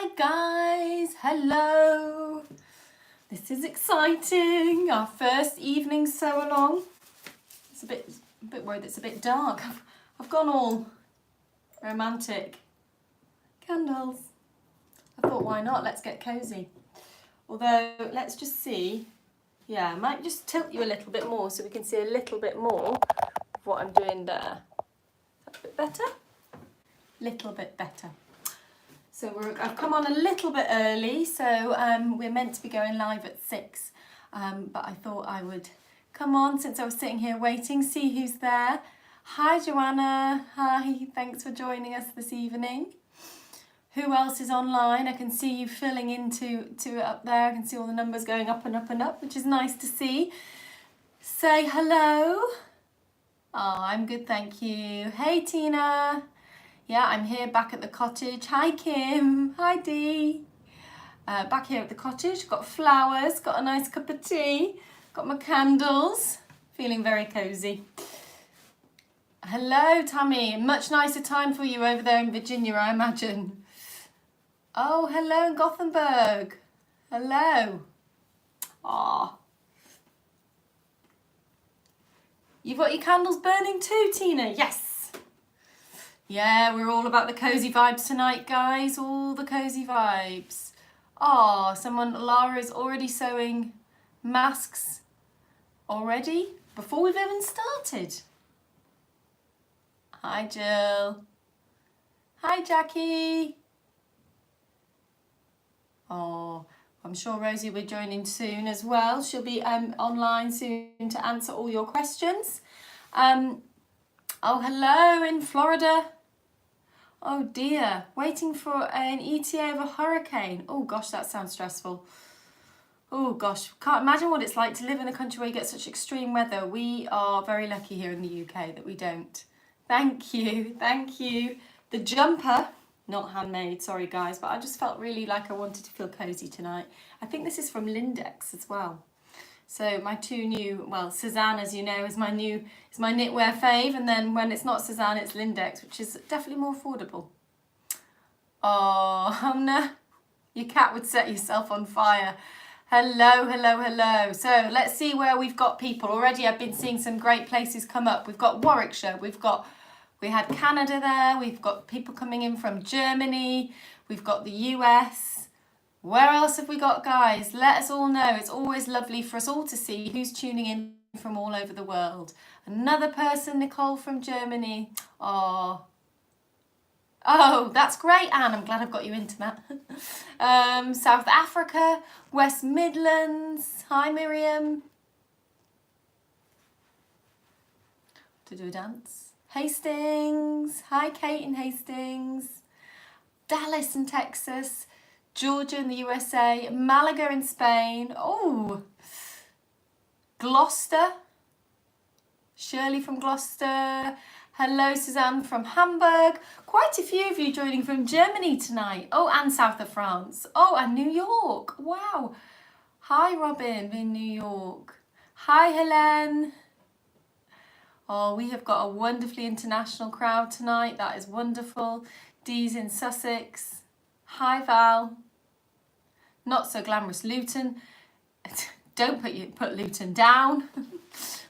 Hi guys, hello. This is exciting. Our first evening sew along. It's a bit worried it's a bit dark. I've gone all romantic. Candles. I thought, why not? Let's get cozy. Although, let's just see. Yeah, I might just tilt you a little bit more so we can see a little bit more of what I'm doing there. Is that a bit better? Little bit better. So I've come on a little bit early, so we're meant to be going live at 6. But I thought I would come on since I was sitting here waiting, see who's there. Hi Joanna, hi, thanks for joining us this evening. Who else is online? I can see you filling into it up there. I can see all the numbers going up and up and up, which is nice to see. Say hello. Oh, I'm good, thank you. Hey Tina. Yeah, I'm here back at the cottage. Hi Kim. Hi Dee. Back here at the cottage. Got flowers, got a nice cup of tea, got my candles. Feeling very cosy. Hello Tammy. Much nicer time for you over there in Virginia, I imagine. Oh, hello in Gothenburg. Hello. Aw. You've got your candles burning too, Tina? Yes. Yeah, we're all about the cozy vibes tonight, guys. All the cozy vibes. Oh, Lara is already sewing masks already before we've even started. Hi, Jill. Hi, Jackie. Oh, I'm sure Rosie will be joining soon as well. She'll be online soon to answer all your questions. Oh, hello in Florida. Oh dear, waiting for an ETA of a hurricane. Oh gosh, that sounds stressful. Oh gosh, can't imagine what it's like to live in a country where you get such extreme weather. We are very lucky here in the UK that we don't. Thank you, thank you. The jumper, not handmade, sorry guys, but I just felt really like I wanted to feel cozy tonight. I think this is from Lindex as well. So my two new, well, Suzanne, as you know, is my knitwear fave, and then when it's not Suzanne, it's Lindex, which is definitely more affordable. Oh, no, your cat would set yourself on fire. Hello, hello, hello. So let's see where we've got people. Already I've been seeing some great places come up. We've got Warwickshire, we had Canada there, we've got people coming in from Germany, we've got the US. Where else have we got, guys? Let us all know. It's always lovely for us all to see who's tuning in from all over the world. Another person, Nicole from Germany. Oh, that's great, Anne. I'm glad I've got you into that. South Africa, West Midlands. Hi, Miriam. To do a dance. Hastings. Hi, Kate in Hastings. Dallas in Texas. Georgia in the USA, Malaga in Spain, oh, Gloucester, Shirley from Gloucester, hello Suzanne from Hamburg, quite a few of you joining from Germany tonight, oh, and south of France, oh, and New York, wow, hi Robin in New York, hi Helen, oh, we have got a wonderfully international crowd tonight, that is wonderful, Dee's in Sussex, hi Val. Not so glamorous Luton. Don't put Luton down.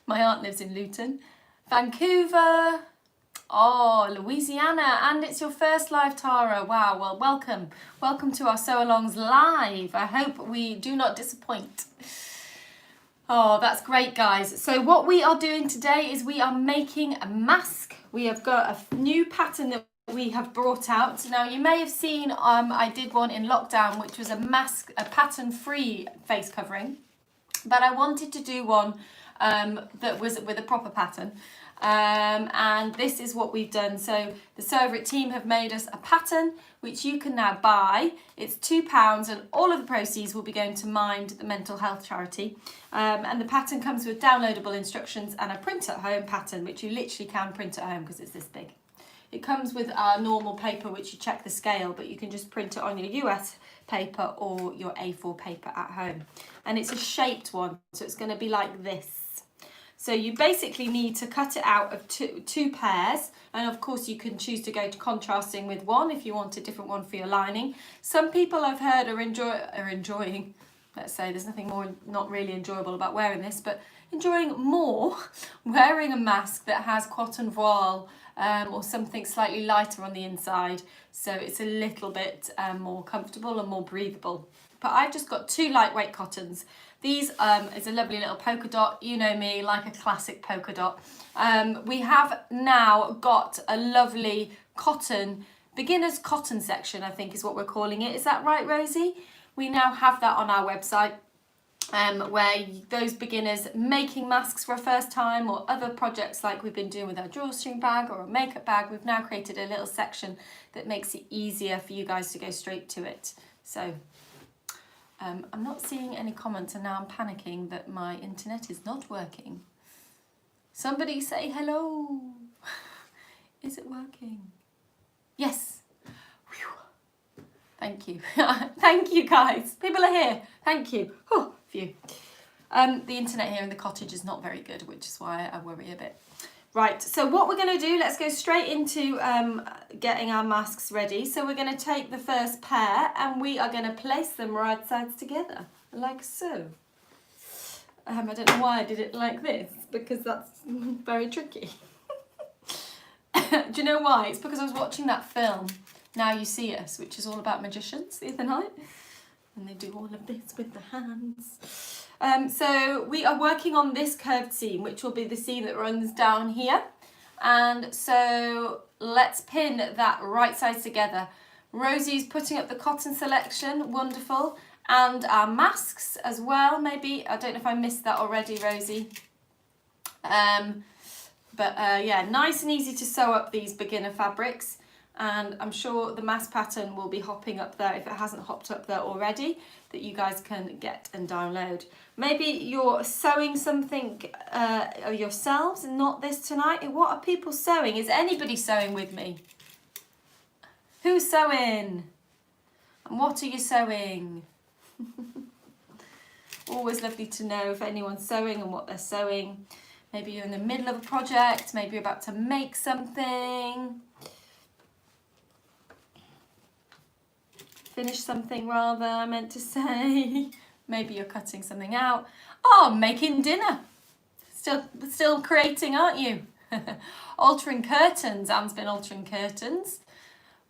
My aunt lives in Luton. Vancouver. Oh, Louisiana. And it's your first live, Tara. Wow, well, welcome. Welcome to our Sew-alongs live. I hope we do not disappoint. Oh, that's great, guys. So what we are doing today is we are making a mask. We have got a new pattern that we have brought out. Now you may have seen I did one in lockdown, which was a mask, a pattern free face covering, but I wanted to do one that was with a proper pattern, and this is what we've done. So the Sew Over It team have made us a pattern which you can now buy. It's £2 and all of the proceeds will be going to Mind, the mental health charity, and the pattern comes with downloadable instructions and a print at home pattern, which you literally can print at home because it's this big. It comes with our normal paper, which you check the scale, but you can just print it on your US paper or your A4 paper at home. And it's a shaped one, so it's going to be like this. So you basically need to cut it out of two pairs, and of course you can choose to go to contrasting with one if you want a different one for your lining. Some people I've heard are enjoying, let's say, there's nothing more not really enjoyable about wearing this, but enjoying more wearing a mask that has cotton voile or something slightly lighter on the inside, so it's a little bit more comfortable and more breathable. But I've just got two lightweight cottons. These is a lovely little polka dot. You know me, like a classic polka dot. We have now got a lovely cotton, beginner's cotton section, I think is what we're calling it. Is that right, Rosie? We now have that on our website, where those beginners making masks for a first time, or other projects like we've been doing with our drawstring bag or a makeup bag, we've now created a little section that makes it easier for you guys to go straight to it. So I'm not seeing any comments, and now I'm panicking that my internet is not working. Somebody say hello. Is it working? Yes. Whew. Thank you. Thank you, guys. People are here. Thank you. Oh, phew. The internet here in the cottage is not very good, which is why I worry a bit. Right, so what we're going to do, let's go straight into getting our masks ready. So we're going to take the first pair and we are going to place them right sides together, like so. I don't know why I did it like this, because that's very tricky. Do you know why? It's because I was watching that film, Now You See Us, which is all about magicians, the other night. And they do all of this with the hands. So we are working on this curved seam, which will be the seam that runs down here. And so let's pin that right sides together. Rosie's putting up the cotton selection, wonderful. And our masks as well, maybe. I don't know if I missed that already, Rosie. Yeah, nice and easy to sew up these beginner fabrics. And I'm sure the mask pattern will be hopping up there, if it hasn't hopped up there already, that you guys can get and download. Maybe you're sewing something yourselves, not this tonight. What are people sewing? Is anybody sewing with me? Who's sewing? And what are you sewing? Always lovely to know if anyone's sewing and what they're sewing. Maybe you're in the middle of a project, maybe you're about to make something. Finish something rather, I meant to say. Maybe you're cutting something out. Oh, making dinner. Still creating, aren't you? Altering curtains. Anne's been altering curtains.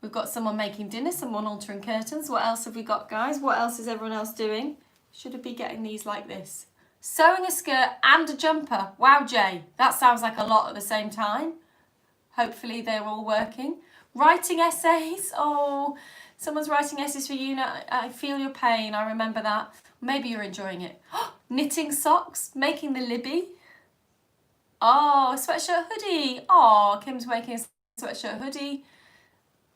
We've got someone making dinner, someone altering curtains. What else have we got, guys? What else is everyone else doing? Should have been getting these like this. Sewing a skirt and a jumper. Wow, Jay, that sounds like a lot at the same time. Hopefully they're all working. Writing essays. Oh, someone's writing essays for you. Now, I feel your pain. I remember that. Maybe you're enjoying it. Knitting socks. Making the Libby. Oh, a sweatshirt hoodie. Oh, Kim's making a sweatshirt hoodie.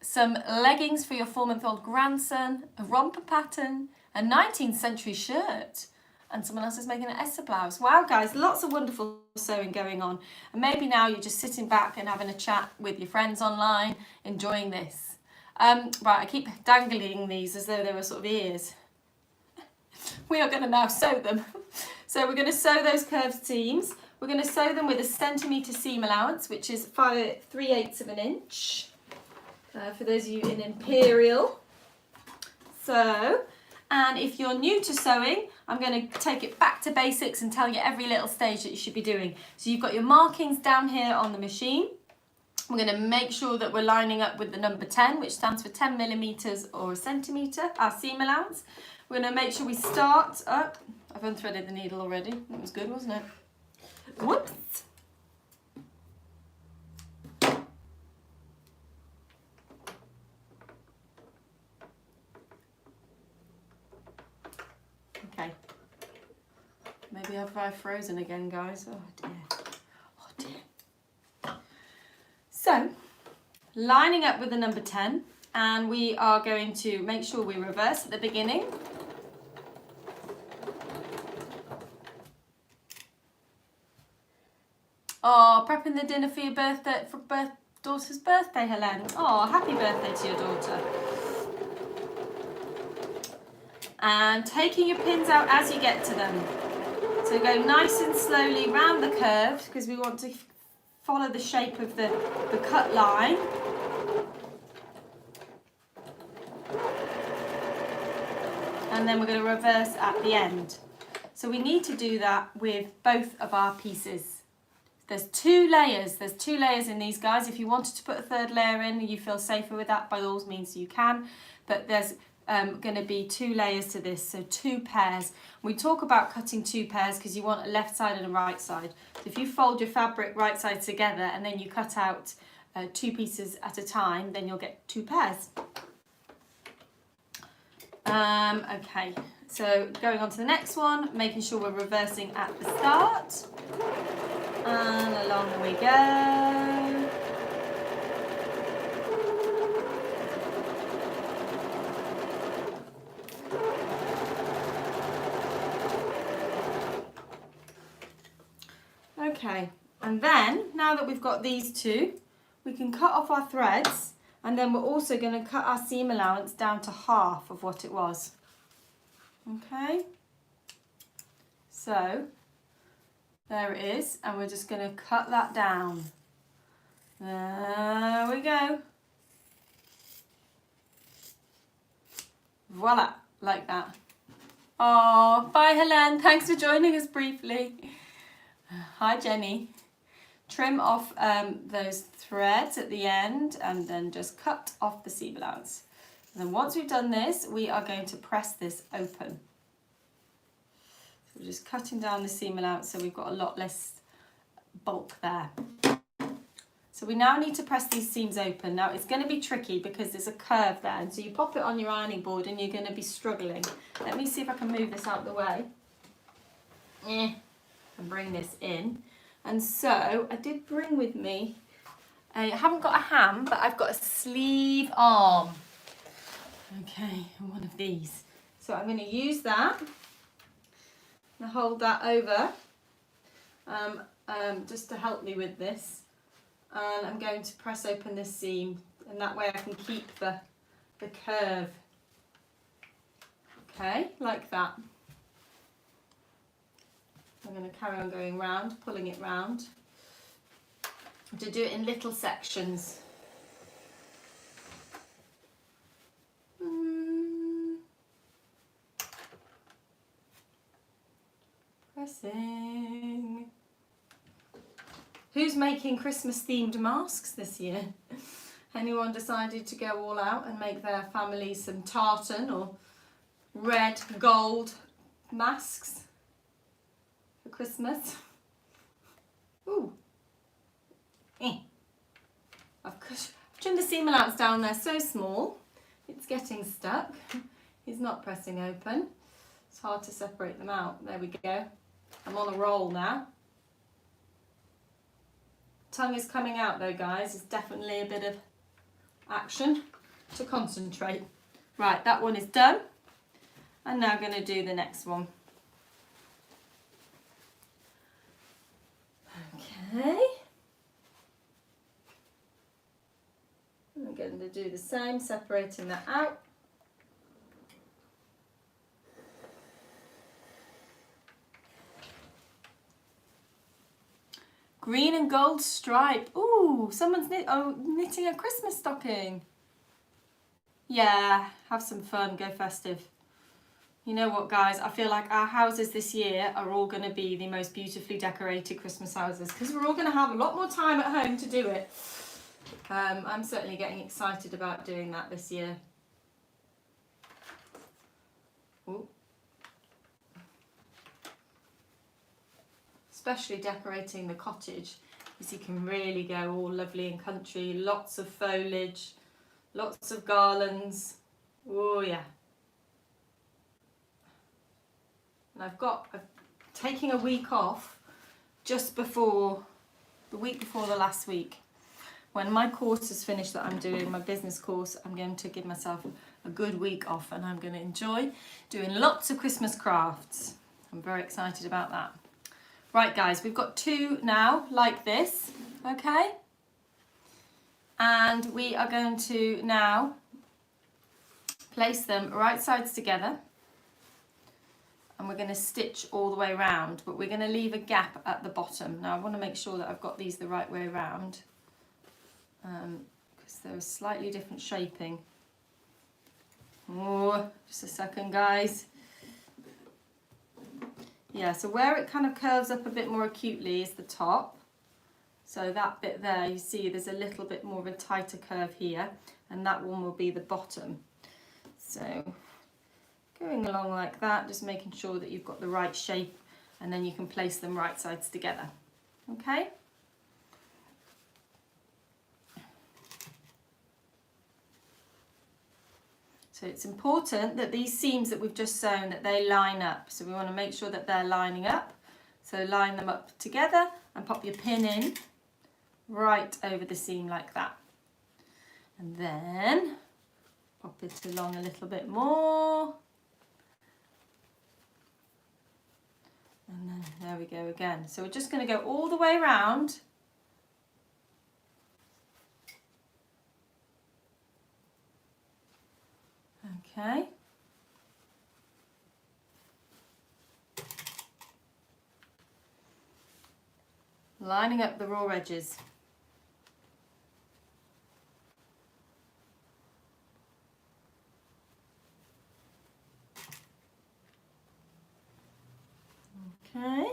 Some leggings for your 4-month-old grandson. A romper pattern. A 19th century shirt. And someone else is making an Esther blouse. Wow, guys, lots of wonderful sewing going on. And maybe now you're just sitting back and having a chat with your friends online, enjoying this. Right, I keep dangling these as though they were sort of ears. We are going to now sew them. So we're going to sew those curved seams. We're going to sew them with a centimetre seam allowance, which is 3/8 of an inch. For those of you in Imperial. So, and if you're new to sewing, I'm going to take it back to basics and tell you every little stage that you should be doing. So you've got your markings down here on the machine. We're going to make sure that we're lining up with the number 10, which stands for 10 millimetres or a centimetre, our seam allowance. We're going to make sure we start up. I've unthreaded the needle already. That was good, wasn't it? Whoops. Okay. Maybe I've frozen again, guys. Oh dear. Oh dear. So, lining up with the number 10, and we are going to make sure we reverse at the beginning. Oh, prepping the dinner for your birthday, for daughter's birthday, Helen. Oh, happy birthday to your daughter. And taking your pins out as you get to them. So go nice and slowly round the curve because we want to follow the shape of the cut line. And then we're going to reverse at the end. So we need to do that with both of our pieces. There's 2 layers. There's 2 layers in these, guys. If you wanted to put a 3rd layer in and you feel safer with that, by all means you can. But there's going to be 2 layers to this, so 2 pairs. We talk about cutting 2 pairs because you want a left side and a right side. So if you fold your fabric right side together and then you cut out 2 pieces at a time, then you'll get 2 pairs. Okay, so going on to the next one, making sure we're reversing at the start. And along we go. Okay, and then now that we've got these 2, we can cut off our threads, and then we're also going to cut our seam allowance down to half of what it was. Okay, so there it is, and we're just going to cut that down. There we go. Voila, like that. Oh, bye Helen, thanks for joining us briefly. Hi Jenny. Trim off those threads at the end and then just cut off the seam allowance. And then once we've done this, we are going to press this open. So we're just cutting down the seam allowance so we've got a lot less bulk there. So we now need to press these seams open. Now it's going to be tricky because there's a curve there, and so you pop it on your ironing board and you're going to be struggling. Let me see if I can move this out of the way. And bring this in. And so I did bring with me, I haven't got a ham, but I've got a sleeve arm. Okay, one of these. So I'm going to use that and hold that over just to help me with this. And I'm going to press open this seam, and that way I can keep the curve. Okay, like that. I'm going to carry on going round, pulling it round, to do it in little sections. Pressing. Who's making Christmas themed masks this year? Anyone decided to go all out and make their family some tartan or red gold masks for Christmas? Ooh. I've trimmed the seam allowance down there so small, it's getting stuck. He's not pressing open. It's hard to separate them out. There we go. I'm on a roll now. Tongue is coming out though, guys. It's definitely a bit of action to concentrate. Right, that one is done. I'm now going to do the next one. Okay. I'm going to do the same, separating that out. Green and gold stripe. Ooh, someone's knitting a Christmas stocking. Yeah, have some fun, go festive. You know what, guys, I feel like our houses this year are all going to be the most beautifully decorated Christmas houses because we're all going to have a lot more time at home to do it. I'm certainly getting excited about doing that this year. Ooh. Especially decorating the cottage, because you can really go all lovely and country, lots of foliage, lots of garlands. Oh yeah. And I'm taking a week off just before, the week before the last week. When my course is finished that I'm doing, my business course, I'm going to give myself a good week off and I'm going to enjoy doing lots of Christmas crafts. I'm very excited about that. Right guys, we've got 2 now like this, okay? And we are going to now place them right sides together. and we're going to stitch all the way around, but we're going to leave a gap at the bottom. Now I want to make sure that I've got these the right way around, because they're a slightly different shaping. Oh, just a second, guys. Yeah, so where it kind of curves up a bit more acutely is the top. So that bit there, you see there's a little bit more of a tighter curve here, and that one will be the bottom. So going along like that, just making sure that you've got the right shape, and then you can place them right sides together. Okay? So it's important that these seams that we've just sewn, that they line up. So we want to make sure that they're lining up. So line them up together and pop your pin in right over the seam like that. And then pop it along a little bit more. And then there we go again. So we're just going to go all the way around. Okay. Lining up the raw edges. Okay.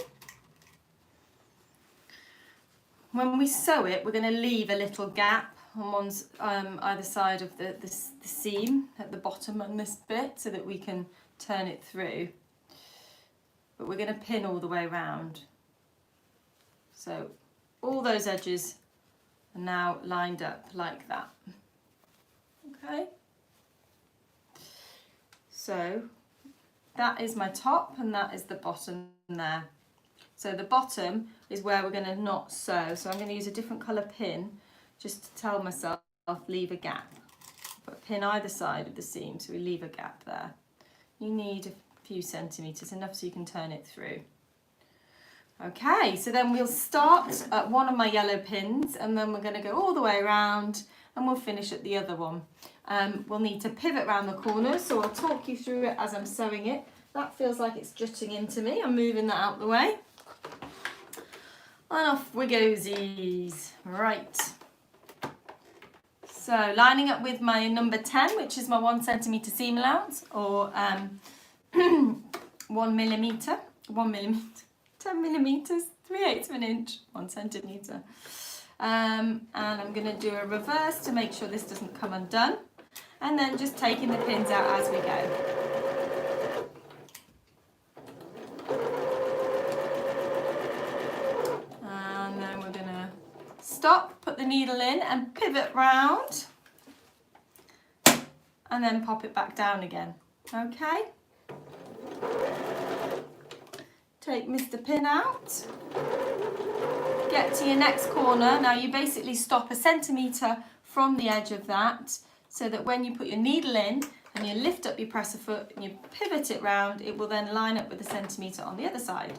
When we sew it, we're going to leave a little gap on either side of the seam at the bottom on this bit, so that we can turn it through. But we're going to pin all the way around. So all those edges are now lined up like that. Okay. So that is my top and that is the bottom there. So the bottom is where we're going to not sew. So I'm going to use a different colour pin just to tell myself leave a gap. Put a pin either side of the seam, so we leave a gap there. You need a few centimetres, enough so you can turn it through. Okay, so then we'll start at one of my yellow pins, and then we're going to go all the way around, and we'll finish at the other one. We'll need to pivot around the corners, so I'll talk you through it as I'm sewing it. That feels like it's jutting into me. I'm moving that out the way. And off we go-sies. Right. So lining up with my number 10, which is my 1 centimetre seam allowance, or 1 millimetre, 10 millimetres, 3/8 of an inch, 1 centimetre. And I'm going to do a reverse to make sure this doesn't come undone, and then just taking the pins out as we go. And then we're going to stop, put the needle in and pivot round, and then pop it back down again. Okay? Take Mr. Pin out, get to your next corner. Now you basically stop 1 centimetre from the edge of that, so that when you put your needle in and you lift up your presser foot and you pivot it round, it will then line up with 1 centimetre on the other side.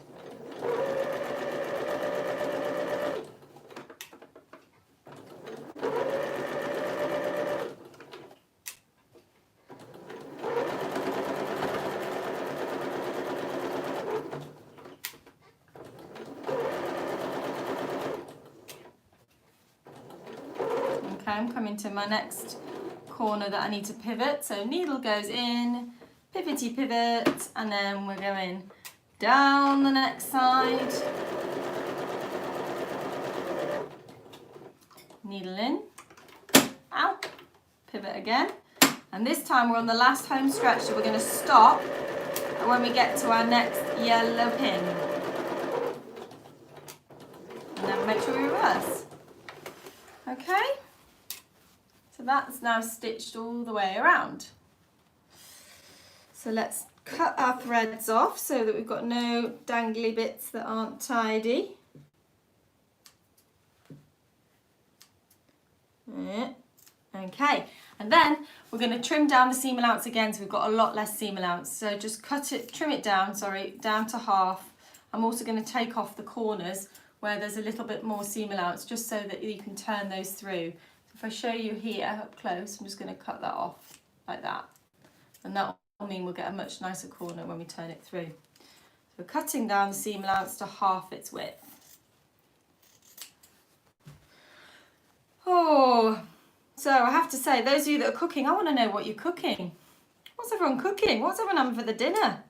I'm coming to my next corner that I need to pivot. So needle goes in, pivot, and then we're going down the next side. Needle in, out, pivot again. And this time we're on the last home stretch, so we're going to stop when we get to our next yellow pin. And then make sure we reverse. Okay? So that's now stitched all the way around. So let's cut our threads off so that we've got no dangly bits that aren't tidy. Okay, and then we're going to trim down the seam allowance again, so we've got a lot less seam allowance. So just trim it down, down to half. I'm also going to take off the corners where there's a little bit more seam allowance, just so that you can turn those through. If I show you here up close, I'm just going to cut that off like that. And that will mean we'll get a much nicer corner when we turn it through. So cutting down the seam allowance to half its width. Oh, so I have to say, those of you that are cooking, I want to know what you're cooking. What's everyone cooking? What's everyone having for the dinner?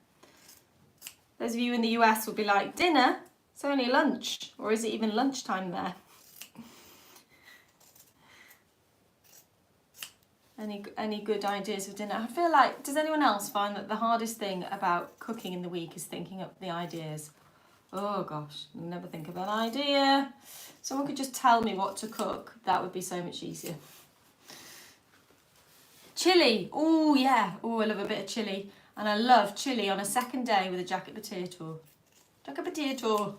Those of you in the US will be like, dinner? It's only lunch. Or is it even lunchtime there? Any good ideas for dinner? I feel like, does anyone else find that the hardest thing about cooking in the week is thinking up the ideas? Oh gosh, I never think of an idea. Someone could just tell me what to cook. That would be so much easier. Chilli. Oh yeah. Oh, I love a bit of chilli. And I love chilli on a second day with a jacket potato. Jacket potato.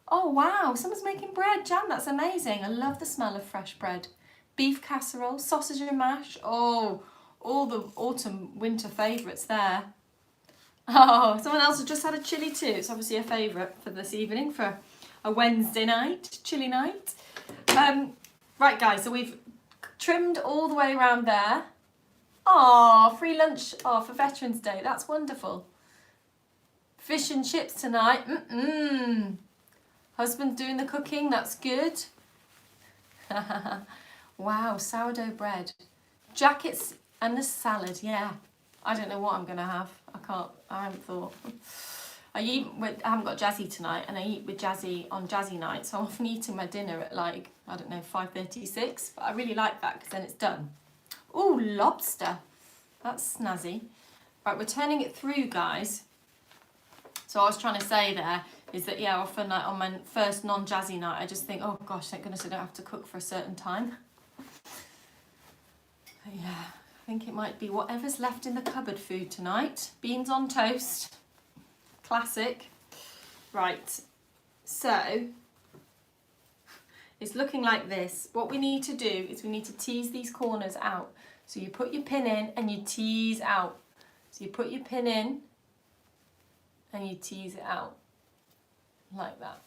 Oh wow, someone's making bread jam. That's amazing. I love the smell of fresh bread. Beef casserole, sausage and mash. Oh, all the autumn winter favourites there. Oh, someone else has just had a chilli too. It's obviously a favourite for this evening for a Wednesday night, chilli night. Right guys, so we've trimmed all the way around there. Oh, free lunch for Veterans Day. That's wonderful. Fish and chips tonight. Husband's doing the cooking. That's good. Wow, sourdough bread. Jackets and the salad. Yeah. I don't know what I'm going to have. I haven't thought. I haven't got Jazzy tonight, and I eat with Jazzy on Jazzy night, so I'm often eating my dinner at like, I don't know, 5:36, but I really like that because then it's done. Oh, lobster. That's snazzy. Right, we're turning it through, guys. So I was trying to say there is that, yeah, often like on my first non-Jazzy night, I just think, oh gosh, thank goodness I don't have to cook for a certain time. But yeah, I think it might be whatever's left in the cupboard food tonight. Beans on toast. Classic. Right, so it's looking like this. What we need to do is we need to tease these corners out. So you put your pin in and you tease out. So you put your pin in and you tease it out like that.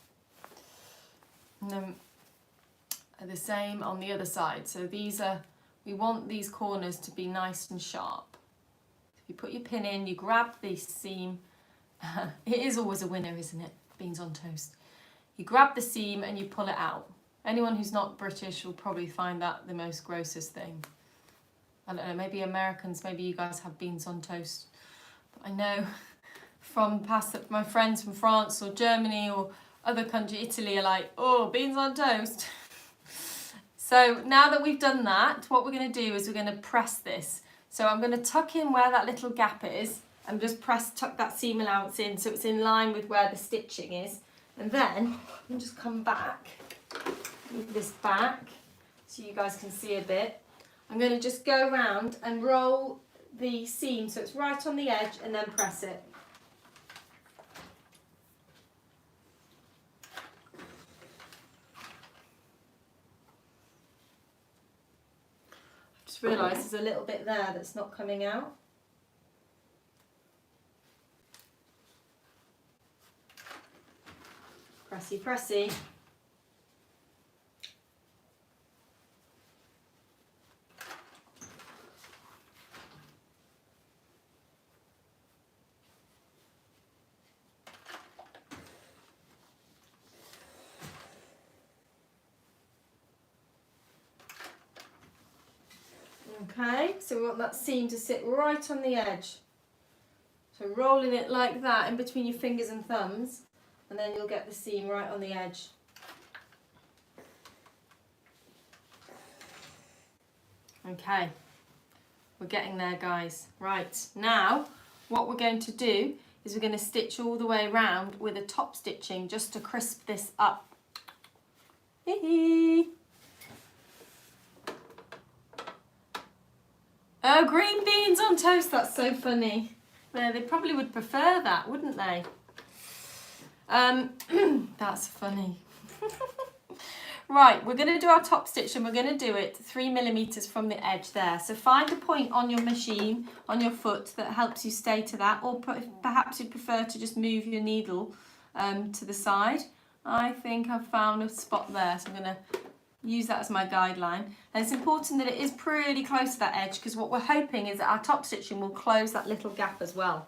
And then the same on the other side. So we want these corners to be nice and sharp. You put your pin in, you grab the seam. It is always a winner, isn't it? Beans on toast. You grab the seam and you pull it out. Anyone who's not British will probably find that the most grossest thing. I don't know, maybe Americans, maybe you guys have beans on toast. But I know from past that my friends from France or Germany or other country, Italy, are like, oh, beans on toast. So now that we've done that, what we're going to do is we're going to press this. So I'm going to tuck in where that little gap is and just tuck that seam allowance in so it's in line with where the stitching is. And then I'll just come back, move this back so you guys can see a bit. I'm going to just go around and roll the seam so it's right on the edge and then press it. I've just realised there's a little bit there that's not coming out. Pressy, pressy. Okay, so we want that seam to sit right on the edge. So rolling it like that in between your fingers and thumbs, and then you'll get the seam right on the edge. Okay, we're getting there, guys. Right, now what we're going to do is we're going to stitch all the way around with a top stitching just to crisp this up. Hee. Oh, green beans on toast, that's so funny. They probably would prefer that, wouldn't they? That's funny. Right, we're going to do our top stitch and we're going to do it 3mm from the edge there. So find a point on your machine, on your foot, that helps you stay to that, or perhaps you'd prefer to just move your needle to the side. I think I've found a spot there, so I'm going to use that as my guideline. And it's important that it is pretty close to that edge because what we're hoping is that our top stitching will close that little gap as well.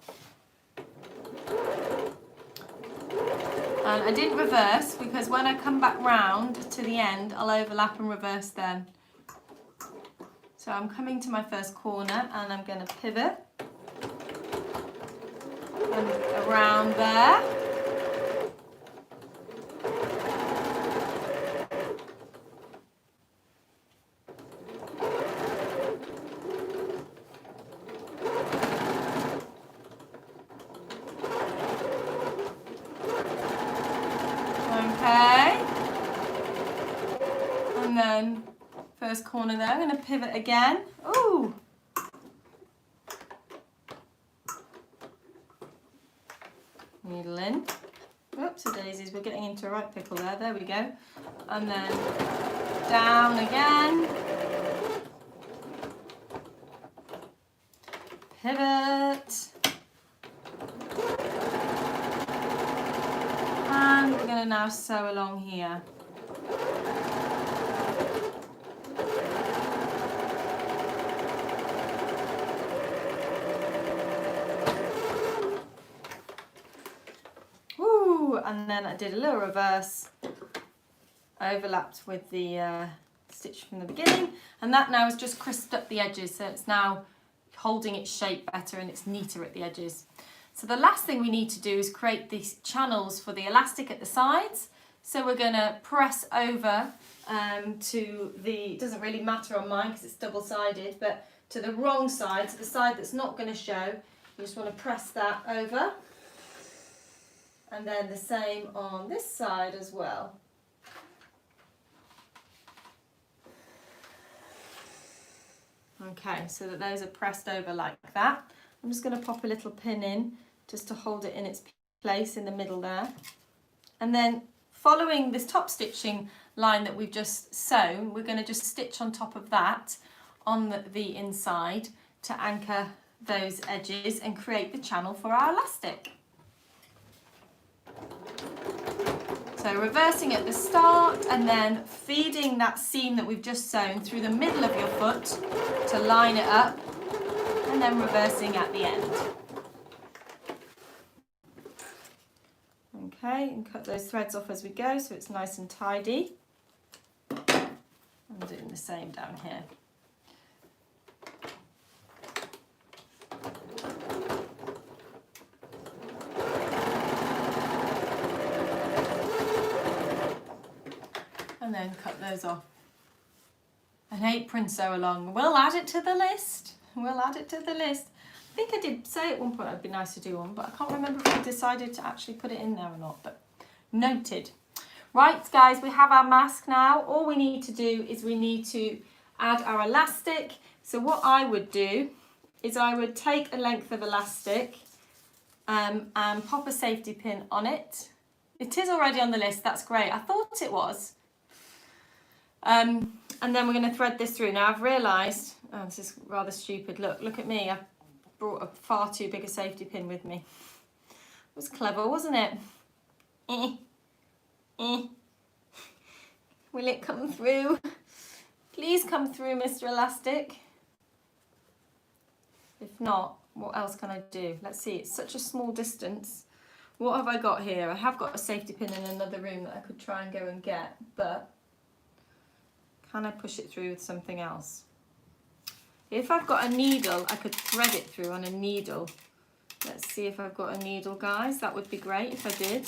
And I didn't reverse because when I come back round to the end, I'll overlap and reverse then. So I'm coming to my first corner and I'm going to pivot and around there. Okay. And then first corner there, I'm going to pivot again. Ooh. Needle in. Oops, daisies, we're getting into a right pickle there. There we go. And then down again. Pivot. And we're going to now sew along here. And then I did a little reverse, overlapped with the stitch from the beginning, and that now has just crisped up the edges, so it's now holding its shape better and it's neater at the edges. So the last thing we need to do is create these channels for the elastic at the sides. So we're going to press over to the, it doesn't really matter on mine because it's double-sided, but to the wrong side, to the side that's not going to show, you just want to press that over. And then the same on this side as well. Okay, so that those are pressed over like that. I'm just going to pop a little pin in just to hold it in its place in the middle there. And then following this top stitching line that we've just sewn, we're going to just stitch on top of that on the inside to anchor those edges and create the channel for our elastic. So reversing at the start and then feeding that seam that we've just sewn through the middle of your foot to line it up, and then reversing at the end. Okay, and cut those threads off as we go so it's nice and tidy. I'm doing the same down here. And then cut those off. An apron sew along. We'll add it to the list. We'll add it to the list. I think I did say at one point it'd be nice to do one, but I can't remember if I decided to actually put it in there or not, but noted. Right, guys, we have our mask now. All we need to do is we need to add our elastic. So what I would do is I would take a length of elastic and pop a safety pin on it. It is already on the list, that's great. I thought it was. And then we're going to thread this through. Now I've realised, oh, this is rather stupid. Look at me. I've brought a far too big a safety pin with me. It was clever, wasn't it? Will it come through? Please come through, Mr. Elastic. If not, what else can I do? Let's see, it's such a small distance. What have I got here? I have got a safety pin in another room that I could try and go and get, but can I push it through with something else? If I've got a needle, I could thread it through on a needle. Let's see if I've got a needle, guys. That would be great if I did.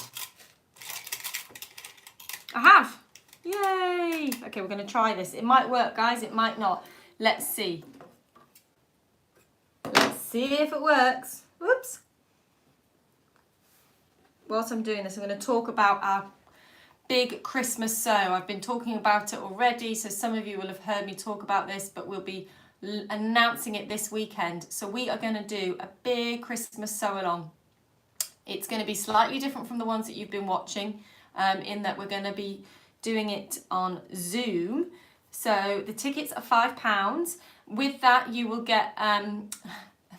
I have! Yay! Okay, we're going to try this. It might work, guys. It might not. Let's see. Let's see if it works. Whoops. Whilst I'm doing this, I'm going to talk about our big Christmas sew. I've been talking about it already, so some of you will have heard me talk about this, but we'll be announcing it this weekend. So we are going to do a big Christmas sew along. It's going to be slightly different from the ones that you've been watching, in that we're going to be doing it on Zoom. So the tickets are £5. With that, you will get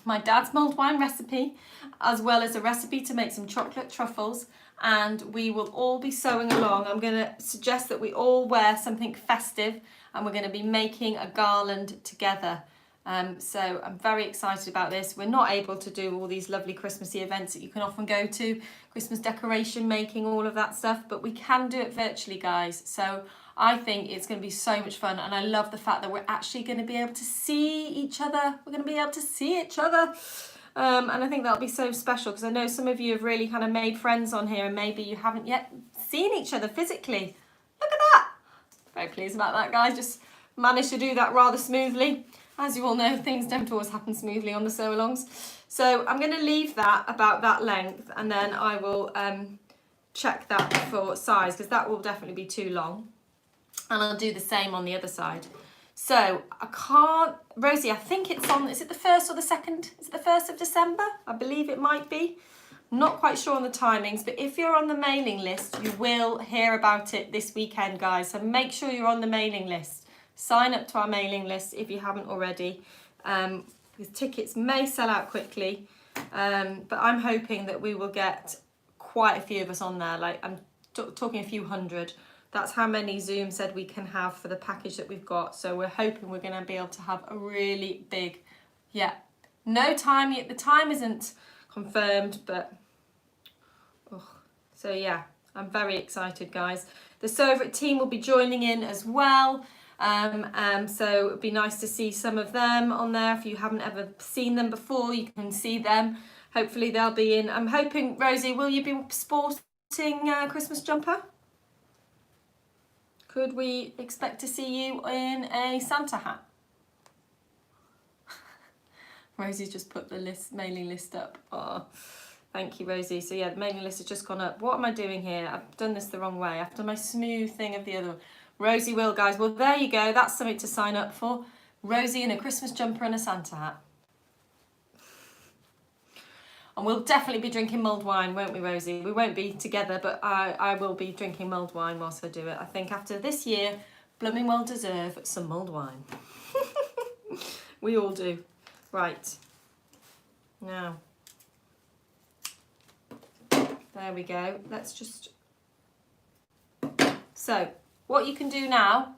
my dad's mulled wine recipe, as well as a recipe to make some chocolate truffles, and we will all be sewing along. I'm going to suggest that we all wear something festive, and we're going to be making a garland together. So I'm very excited about this. We're not able to do all these lovely Christmassy events that you can often go to, Christmas decoration making, all of that stuff, but we can do it virtually, guys. So I think it's going to be so much fun, and I love the fact that we're actually going to be able to see each other. We're going to be able to see each other. And I think that'll be so special, because I know some of you have really kind of made friends on here and maybe you haven't yet seen each other physically. Look at that. Very pleased about that, guys. Just managed to do that rather smoothly. As you all know, things don't always happen smoothly on the sew-alongs. So I'm going to leave that about that length, and then I will check that for size, because that will definitely be too long. And I'll do the same on the other side. So I can't, Rosie, I think it's on, is it the 1st or the 2nd? Is it the 1st of December? I believe it might be. I'm not quite sure on the timings, but if you're on the mailing list, you will hear about it this weekend, guys. So make sure you're on the mailing list. Sign up to our mailing list if you haven't already. Because tickets may sell out quickly, but I'm hoping that we will get quite a few of us on there. Like I'm talking a few hundred. That's how many Zoom said we can have for the package that we've got. So we're hoping we're going to be able to have a really big, no time yet. The time isn't confirmed, but so yeah, I'm very excited, guys. The Sew Over It team will be joining in as well. So it'd be nice to see some of them on there. If you haven't ever seen them before, you can see them. Hopefully they'll be in. I'm hoping, Rosie, will you be sporting a Christmas jumper? Could we expect to see you in a Santa hat? Rosie's just put the mailing list up. Oh, thank you, Rosie. So yeah, the mailing list has just gone up. What am I doing here? I've done this the wrong way. I've done my smooth thing of the other one. Rosie will, guys. Well, there you go. That's something to sign up for. Rosie in a Christmas jumper and a Santa hat. And we'll definitely be drinking mulled wine, won't we, Rosie? We won't be together, but I will be drinking mulled wine whilst I do it. I think after this year, blooming well deserve some mulled wine. We all do. Right. Now. There we go. Let's just... So, what you can do now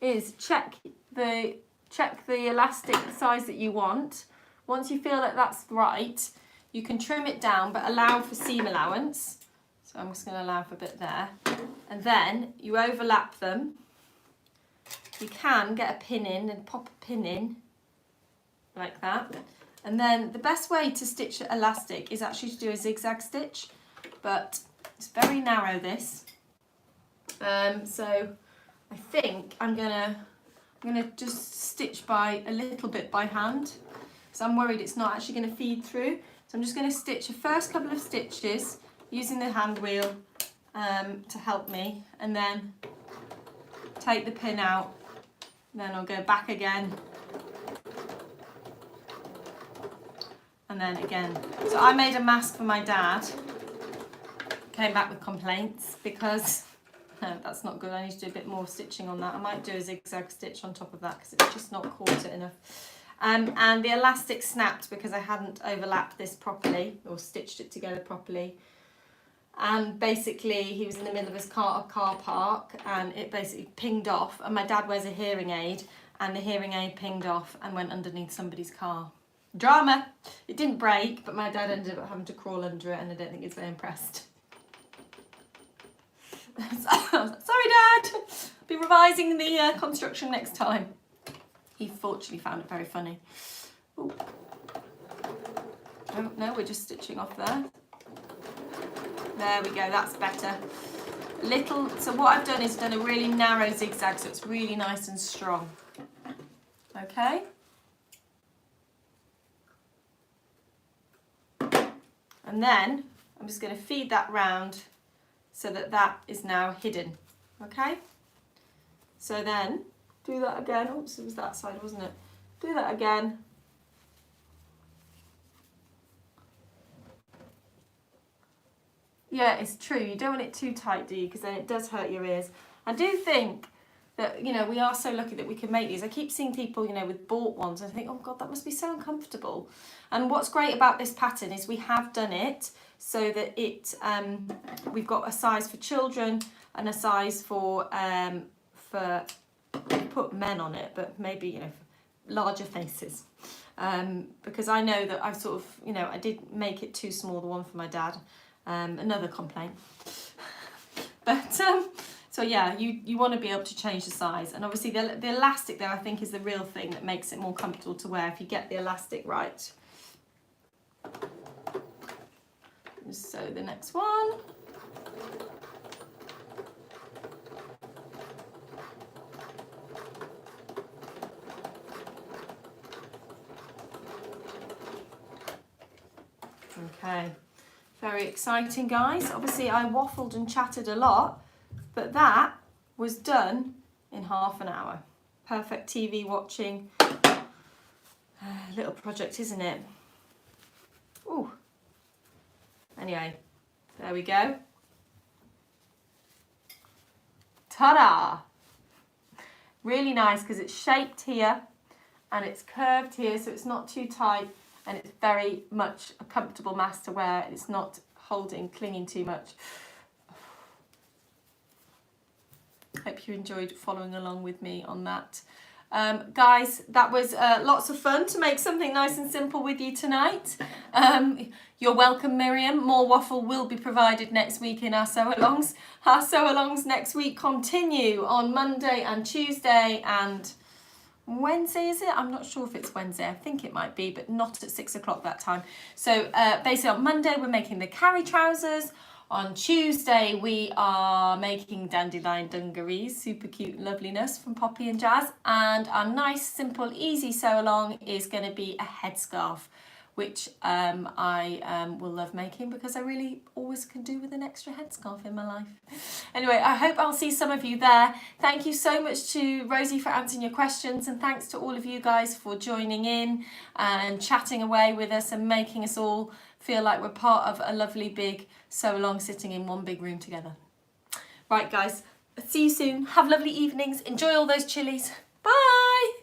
is check the elastic size that you want. Once you feel that that's right, you can trim it down, but allow for seam allowance. So I'm just going to allow for a bit there. And then you overlap them. You can get a pin in and pop a pin in like that. And then the best way to stitch elastic is actually to do a zigzag stitch, but it's very narrow, this. So I think I'm gonna just stitch by a little bit by hand. So I'm worried it's not actually going to feed through. So I'm just going to stitch the first couple of stitches using the hand wheel to help me, and then take the pin out. Then I'll go back again. And then again. So I made a mask for my dad. Came back with complaints because no, that's not good. I need to do a bit more stitching on that. I might do a zigzag stitch on top of that because it's just not caught it enough. And the elastic snapped because I hadn't overlapped this properly or stitched it together properly. And basically he was in the middle of his car park, and it basically pinged off, and my dad wears a hearing aid, and the hearing aid pinged off and went underneath somebody's car. Drama! It didn't break, but my dad ended up having to crawl under it, and I don't think he's very impressed. Sorry, Dad! Be revising the construction next time. He fortunately found it very funny. Ooh. Oh, no, we're just stitching off there. There we go, that's better. So what I've done is done a really narrow zigzag, so it's really nice and strong. Okay. And then I'm just going to feed that round so that that is now hidden. Okay. So then do that again. Oops, it was that side, wasn't it? Do that again. Yeah, it's true. You don't want it too tight, do you? Because then it does hurt your ears. I do think that, you know, we are so lucky that we can make these. I keep seeing people, you know, with bought ones, and I think, oh God, that must be so uncomfortable. And what's great about this pattern is we have done it so that it, we've got a size for children and a size for put men on it, but maybe, you know, larger faces. Because I know that I've sort of, you know, I did make it too small, the one for my dad. Another complaint. But, so yeah, you want to be able to change the size. And obviously the elastic there, I think, is the real thing that makes it more comfortable to wear if you get the elastic right. So the next one. Okay, very exciting, guys. Obviously I waffled and chatted a lot, but that was done in half an hour. Perfect TV watching little project, isn't it? Ooh. Anyway, there we go. Ta-da! Really nice because it's shaped here and it's curved here, so it's not too tight. And it's very much a comfortable mask to wear. It's not clinging too much. Hope you enjoyed following along with me on that. Guys, that was lots of fun to make something nice and simple with you tonight. You're welcome, Miriam. More waffle will be provided next week in our sew-alongs. Our sew-alongs next week continue on Monday and Tuesday and Wednesday, is it? I'm not sure if it's Wednesday. I think it might be, but not at 6 o'clock that time. So basically on Monday, we're making the carry trousers. On Tuesday, we are making dandelion dungarees, super cute loveliness from Poppy and Jazz. And our nice, simple, easy sew-along is going to be a headscarf, which I will love making because I really always can do with an extra headscarf in my life. Anyway, I hope I'll see some of you there. Thank you so much to Rosie for answering your questions, and thanks to all of you guys for joining in and chatting away with us and making us all feel like we're part of a lovely big sew-along sitting in one big room together. Right, guys, see you soon. Have lovely evenings. Enjoy all those chilies. Bye.